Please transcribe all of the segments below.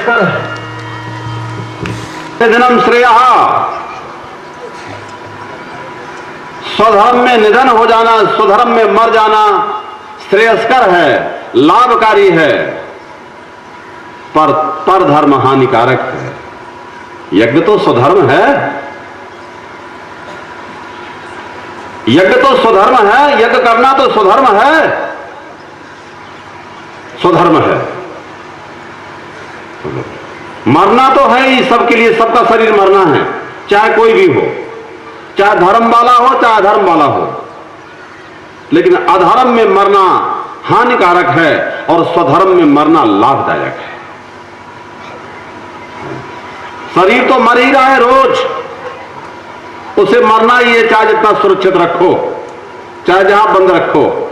श्रेयस्कर निधनम श्रेयः, स्वधर्म में निधन हो जाना, स्वधर्म में मर जाना श्रेयस्कर है, लाभकारी है, पर परधर्म हानिकारक है। यज्ञ तो स्वधर्म है, यज्ञ तो स्वधर्म है, यज्ञ करना तो स्वधर्म है, स्वधर्म है। मरना तो है ही सबके लिए, सबका शरीर मरना है, चाहे कोई भी हो, चाहे धर्म वाला हो चाहे अधर्म वाला हो, लेकिन अधर्म में मरना हानिकारक है और स्वधर्म में मरना लाभदायक है। शरीर तो मर ही रहा है रोज, उसे मरना ही है, चाहे जितना सुरक्षित रखो, चाहे जहां बंद रखो,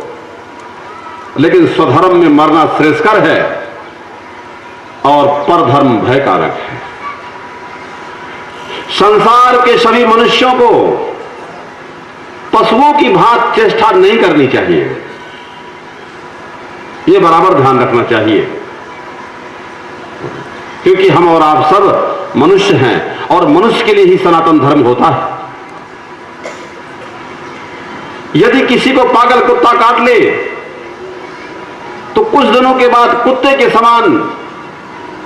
लेकिन स्वधर्म में मरना श्रेयस्कर है और परधर्म भयकारक है। संसार के सभी मनुष्यों को पशुओं की भांति चेष्टा नहीं करनी चाहिए, यह बराबर ध्यान रखना चाहिए, क्योंकि हम और आप सब मनुष्य हैं और मनुष्य के लिए ही सनातन धर्म होता है। यदि किसी को पागल कुत्ता काट ले तो कुछ दिनों के बाद कुत्ते के समान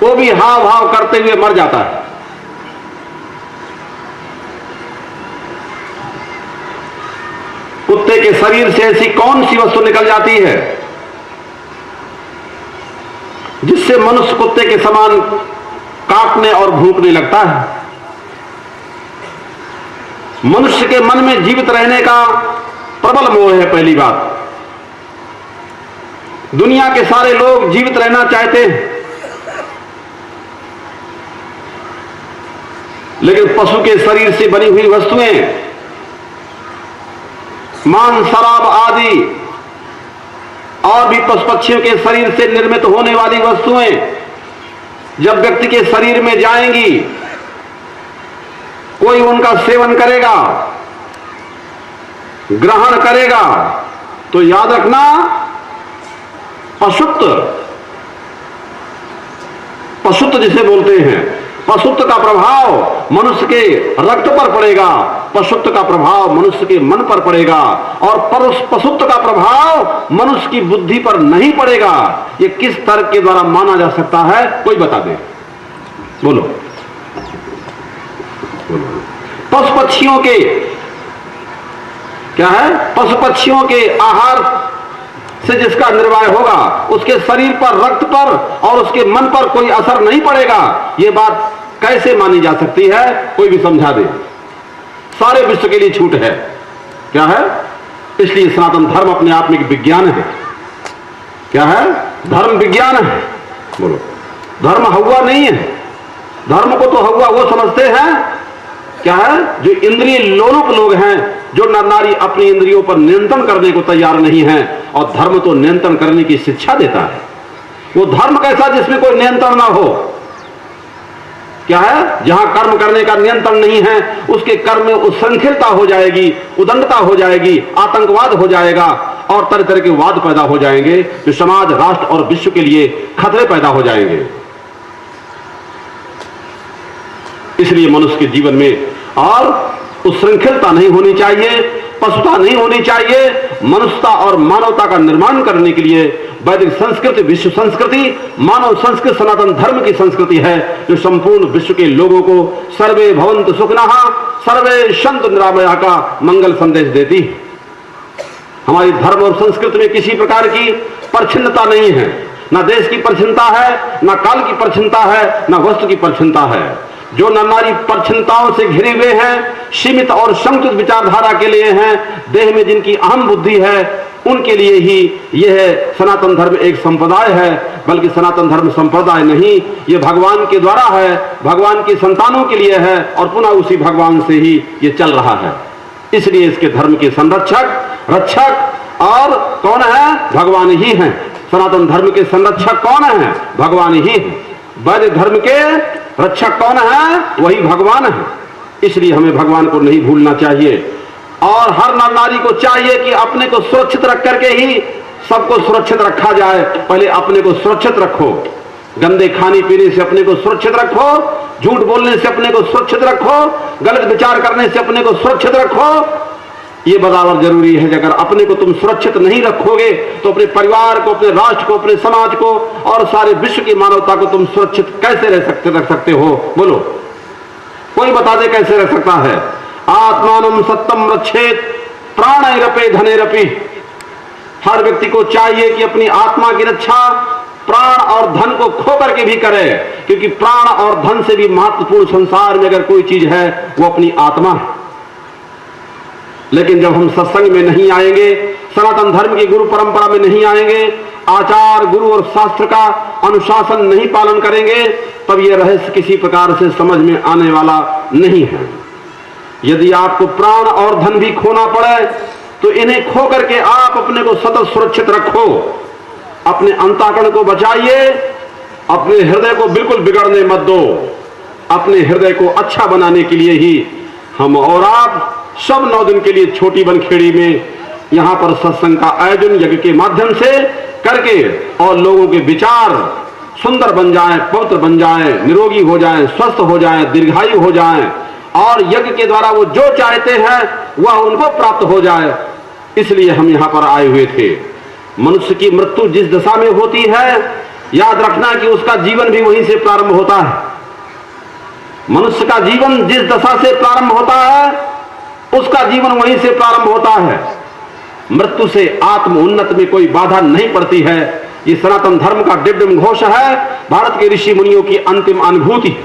वो भी हाव भाव करते हुए मर जाता है। कुत्ते के शरीर से ऐसी कौन सी वस्तु निकल जाती है जिससे मनुष्य कुत्ते के समान काटने और भूखने लगता है? मनुष्य के मन में जीवित रहने का प्रबल मोह है। पहली बात, दुनिया के सारे लोग जीवित रहना चाहते हैं, लेकिन पशु के शरीर से बनी हुई वस्तुएं, मांस, शराब आदि और भी पशु पक्षियों के शरीर से निर्मित होने वाली वस्तुएं जब व्यक्ति के शरीर में जाएंगी, कोई उनका सेवन करेगा, ग्रहण करेगा, तो याद रखना पशुत्व जिसे बोलते हैं, पशुत्व का प्रभाव मनुष्य के रक्त पर पड़ेगा, पशुत्व का प्रभाव मनुष्य के मन पर पड़ेगा और पशुत्व का प्रभाव मनुष्य की बुद्धि पर नहीं पड़ेगा। ये किस तर्क के द्वारा माना जा सकता है, कोई बता दे? बोलो। पशु पक्षियों के क्या है, पशु पक्षियों के आहार से जिसका निर्वाह होगा उसके शरीर पर, रक्त पर और उसके मन पर कोई असर नहीं पड़ेगा। यह बात कैसे मानी जा सकती है, कोई भी समझा दे? सारे विश्व के लिए छूट है। क्या है? इसलिए सनातन धर्म अपने आप में एक विज्ञान है। क्या है? धर्म विज्ञान है। बोलो। धर्म हवा नहीं है। धर्म को तो हवा वो समझते हैं क्या है, जो इंद्रिय लोलुप लोग हैं, जो नर नारी अपनी इंद्रियों पर नियंत्रण करने को तैयार नहीं है, और धर्म तो नियंत्रण करने की शिक्षा देता है। वो धर्म कैसा जिसमें कोई नियंत्रण ना हो? क्या है? जहां कर्म करने का नियंत्रण नहीं है, उसके कर्म में उच्छृंखलता हो जाएगी, उदंडता हो जाएगी, आतंकवाद हो जाएगा और तरह तरह के वाद पैदा हो जाएंगे, जो समाज, राष्ट्र और विश्व के लिए खतरे पैदा हो जाएंगे। इसलिए मनुष्य के जीवन में और उच्छृंखलता नहीं होनी चाहिए, पशुता नहीं होनी चाहिए। मनुष्यता और मानवता का निर्माण करने के लिए वैदिक संस्कृति, विश्व संस्कृति, मानव संस्कृति सनातन धर्म की संस्कृति है, जो संपूर्ण विश्व के लोगों को सर्वे भवन्तु सुखिनः सर्वे सन्तु निरामयाः का मंगल संदेश देती है। हमारी धर्म और संस्कृति में किसी प्रकार की परछिन्नता नहीं है, ना देश की परछिन्नता है, ना काल की परछिन्नता है, ना वस्तु की परछिन्नता है। जो नर नारी परछिन्नताओं से घिरे हुए हैं, सीमित और संकुचित विचारधारा के लिए हैं, देह में जिनकी अहम बुद्धि है, उनके लिए ही यह सनातन धर्म एक संप्रदाय है। बल्कि सनातन धर्म संप्रदाय नहीं, यह भगवान के द्वारा है, भगवान के संतानों के लिए है और पुनः उसी भगवान से ही ये चल रहा है। इसलिए इसके धर्म के संरक्षक, रक्षक और कौन है? भगवान ही हैं। सनातन धर्म के संरक्षक कौन है? भगवान ही है। वैदिक धर्म के रक्षक कौन है? वही भगवान है। इसलिए हमें भगवान को नहीं भूलना चाहिए और हर नर नारी को चाहिए कि अपने को सुरक्षित रख करके ही सबको सुरक्षित रखा जाए। पहले अपने को सुरक्षित रखो, गंदे खाने पीने से अपने को सुरक्षित रखो, झूठ बोलने से अपने को सुरक्षित रखो, गलत विचार करने से अपने को सुरक्षित रखो। ये बराबर जरूरी है। अगर अपने को तुम सुरक्षित नहीं रखोगे तो अपने परिवार को, अपने राष्ट्र को, अपने समाज को और सारे विश्व की मानवता को तुम सुरक्षित कैसे रख सकते हो? बोलो, कोई बता दे कैसे रख सकता है? आत्मानम सत्यम रक्षेत प्राणैरपि धनेरपि। हर व्यक्ति को चाहिए कि अपनी आत्मा की रक्षा प्राण और धन को खो करके भी करे, क्योंकि प्राण और धन से भी महत्वपूर्ण संसार में अगर कोई चीज है वो अपनी आत्मा है। लेकिन जब हम सत्संग में नहीं आएंगे, सनातन धर्म की गुरु परंपरा में नहीं आएंगे, आचार गुरु और शास्त्र का अनुशासन नहीं पालन करेंगे, तब यह रहस्य किसी प्रकार से समझ में आने वाला नहीं है। यदि आपको प्राण और धन भी खोना पड़े तो इन्हें खो करके आप अपने को सतत सुरक्षित रखो। अपने अंतःकरण को बचाइए, अपने हृदय को बिल्कुल बिगड़ने मत दो। अपने हृदय को अच्छा बनाने के लिए ही हम और आप सब 9 दिन के लिए छोटी बनखेड़ी में यहां पर सत्संग का आयोजन यज्ञ के माध्यम से करके और लोगों के विचार सुंदर बन जाएं, पवित्र बन जाएं, निरोगी हो जाएं, स्वस्थ हो जाएं, दीर्घायु हो जाएं और यज्ञ के द्वारा वो जो चाहते हैं वह उनको प्राप्त हो जाए, इसलिए हम यहां पर आए हुए थे। मनुष्य की मृत्यु जिस दशा में होती है, याद रखना कि उसका जीवन भी वहीं से प्रारंभ होता है। मनुष्य का जीवन जिस दशा से प्रारंभ होता है, उसका जीवन वहीं से प्रारंभ होता है। मृत्यु से आत्म उन्नत में कोई बाधा नहीं पड़ती है। ये सनातन धर्म का दिव्य घोष है, भारत के ऋषि मुनियों की अंतिम अनुभूति।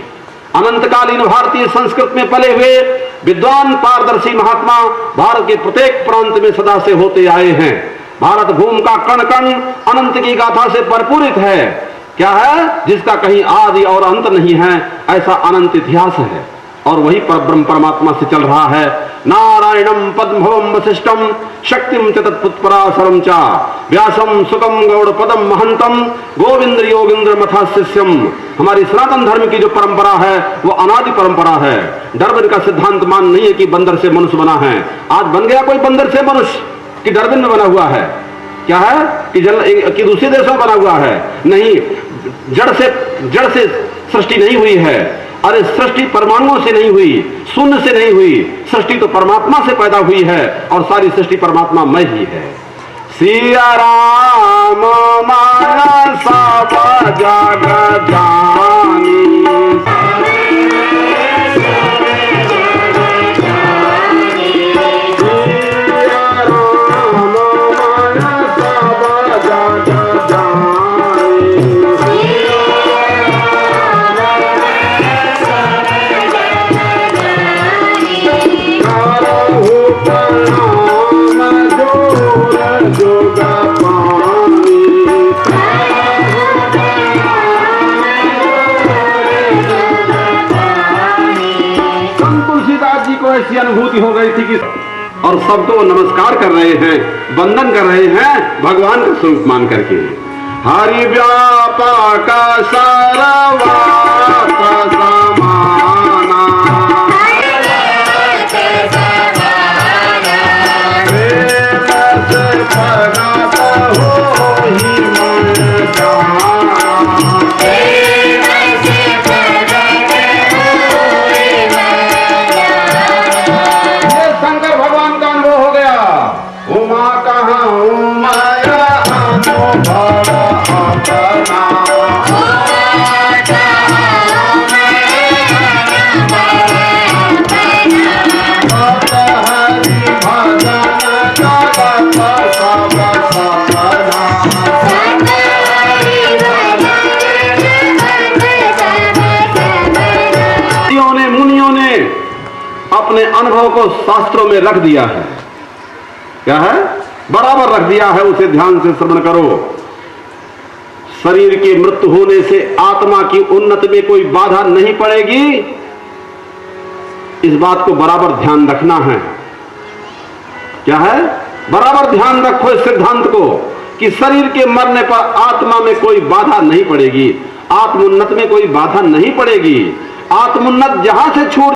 अनंतकालीन भारतीय संस्कृति में पले हुए विद्वान पारदर्शी महात्मा भारत के प्रत्येक प्रांत में सदा से होते आए हैं। भारत भूमि का कण कण अनंत की गाथा से भरपूरित है। क्या है? जिसका कहीं आदि और अंत नहीं है, ऐसा अनंत इतिहास है और वही परब्रह्म परमात्मा से चल रहा है। नारायणम पद्मभवम वशिष्ठम शक्तिम च तत्पुत्पराशरम च व्यासम सुकम गौड़ पदम महंतम गोविंद योगिंद्र मथा शिष्यम। हमारी सनातन धर्म की जो परंपरा है वो अनादि परंपरा है। डार्विन का सिद्धांत मान नहीं है कि बंदर से मनुष्य बना है। आज बन गया कोई बंदर से मनुष्य कि डार्विन में बना हुआ है? क्या है कि दूसरे देशों में बना हुआ है? नहीं, जड़ से सृष्टि नहीं हुई है। अरे सृष्टि परमाणुओं से नहीं हुई, शून्य से नहीं हुई, सृष्टि तो परमात्मा से पैदा हुई है और सारी सृष्टि परमात्मा मैं ही है। सिया राम माया सब जग जानी, ऐसी अनुभूति हो गई थी कि और सबको नमस्कार कर रहे हैं, वंदन कर रहे हैं भगवान का स्वरूप मान करके। हरि व्यापक सर्वत्र समाना, अपने अनुभव को शास्त्रों में रख दिया है। क्या है? बराबर रख दिया है, उसे ध्यान से श्रवण करो। शरीर की मृत्यु होने से आत्मा की उन्नति में कोई बाधा नहीं पड़ेगी, इस बात को बराबर ध्यान रखना है। क्या है? बराबर ध्यान रखो इस सिद्धांत को कि शरीर के मरने पर आत्मा में कोई बाधा नहीं पड़ेगी, आत्मोन्नत में कोई बाधा नहीं पड़ेगी। आत्मोन्नत जहां से छूट